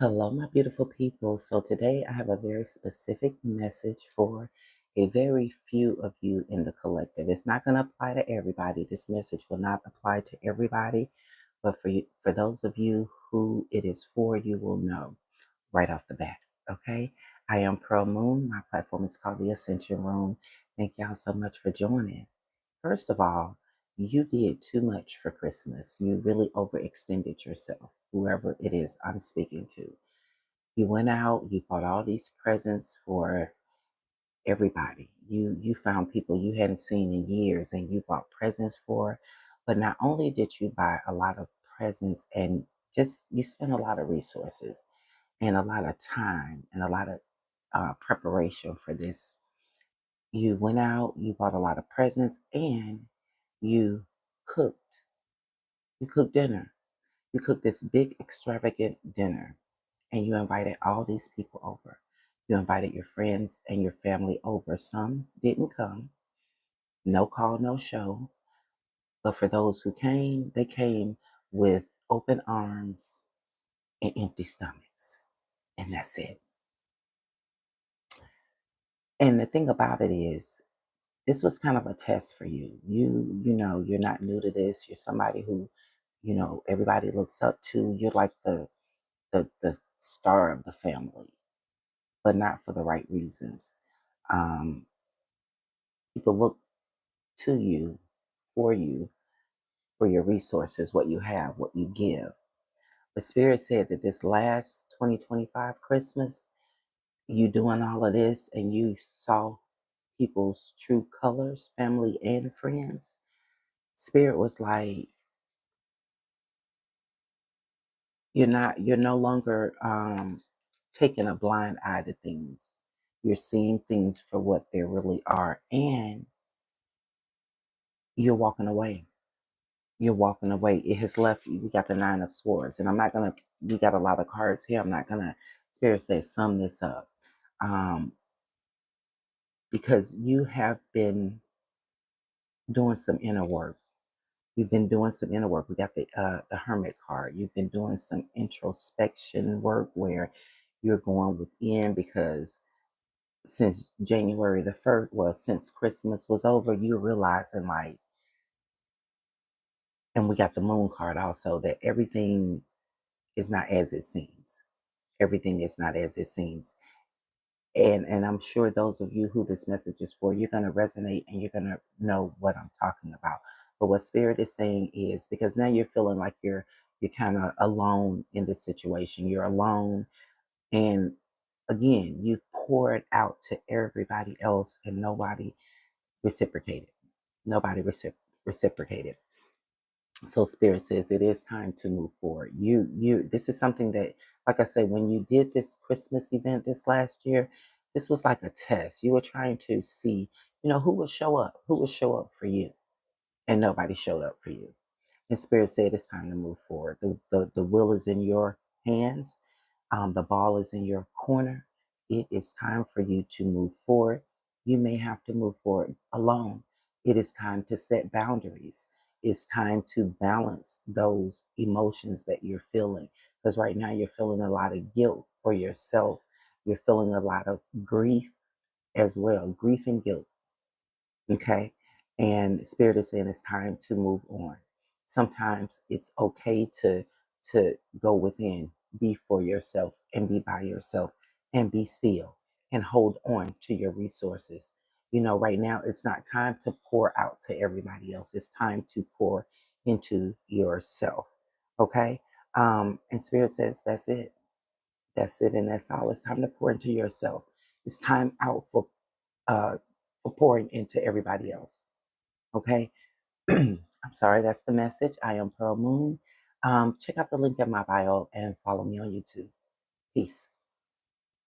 Hello, my beautiful people. So, today I have a very specific message for a very few of you in the collective. It's not going to apply to everybody. This message will not apply to everybody, but for you, for those of you who it is for, you will know right off the bat. Okay. I am Pearl Moon. My platform is called the Ascension Room. Thank y'all so much for joining. First of all, you did too much for Christmas. You really overextended yourself, whoever it is I'm speaking to. You went out, you bought all these presents for everybody. You found people you hadn't seen in years and you bought presents for. But not only did you buy a lot of presents and just you spent a lot of resources and a lot of time and a lot of preparation for this. You went out, you bought a lot of presents, and you cooked. You cooked dinner. You cooked this big extravagant dinner and you invited all these people over. You invited your friends and your family over. Some didn't come, no call, no show. But for those who came, they came with open arms and empty stomachs. And that's it. And the thing about it is, this was kind of a test for you. You're not new to this. You're somebody who, everybody looks up to. You're like the star of the family, but not for the right reasons. Um, People look to you, for you, for your resources, what you have, what you give. The Spirit said that this last 2025 Christmas, you doing all of this and you saw people's true colors, family and friends. Spirit was like, you're no longer taking a blind eye to things. You're seeing things for what they really are, and you're walking away. You're walking away. It has left you. We got the Nine of Swords, and I'm not gonna. We got a lot of cards here. I'm not gonna. Spirit says sum this up, um, because you have been doing some inner work. You've been doing some inner work. We got the Hermit card. You've been doing some introspection work where you're going within because since January the 1st, well, since Christmas was over, you're realizing like, and we got the Moon card also that everything is not as it seems. Everything is not as it seems. And I'm sure those of you who this message is for, you're going to resonate and you're going to know what I'm talking about. But what Spirit is saying is because now you're feeling like you're kind of alone in this situation. You're alone, and again, you poured out to everybody else, and nobody reciprocated. Nobody reciprocated. So Spirit says it is time to move forward. This is something that, like I say, when you did this Christmas event this last year, this was like a test. You were trying to see, who would show up for you, and nobody showed up for you. And Spirit said it's time to move forward. The will is in your hands. The ball is in your corner. It is time for you to move forward. You may have to move forward alone. It is time to set boundaries. It's time to balance those emotions that you're feeling. Because right now you're feeling a lot of guilt for yourself. You're feeling a lot of grief as well, grief and guilt. Okay. And Spirit is saying it's time to move on. Sometimes it's okay to go within, be for yourself and be by yourself and be still and hold on to your resources. Right now it's not time to pour out to everybody else. It's time to pour into yourself. Okay. And Spirit says that's it. That's it and that's all. It's time to pour into yourself. It's time out uh for pouring into everybody else. Okay. I'm sorry, that's the message. I am Pearl Moon. Check out the link in my bio and follow me on YouTube. Peace.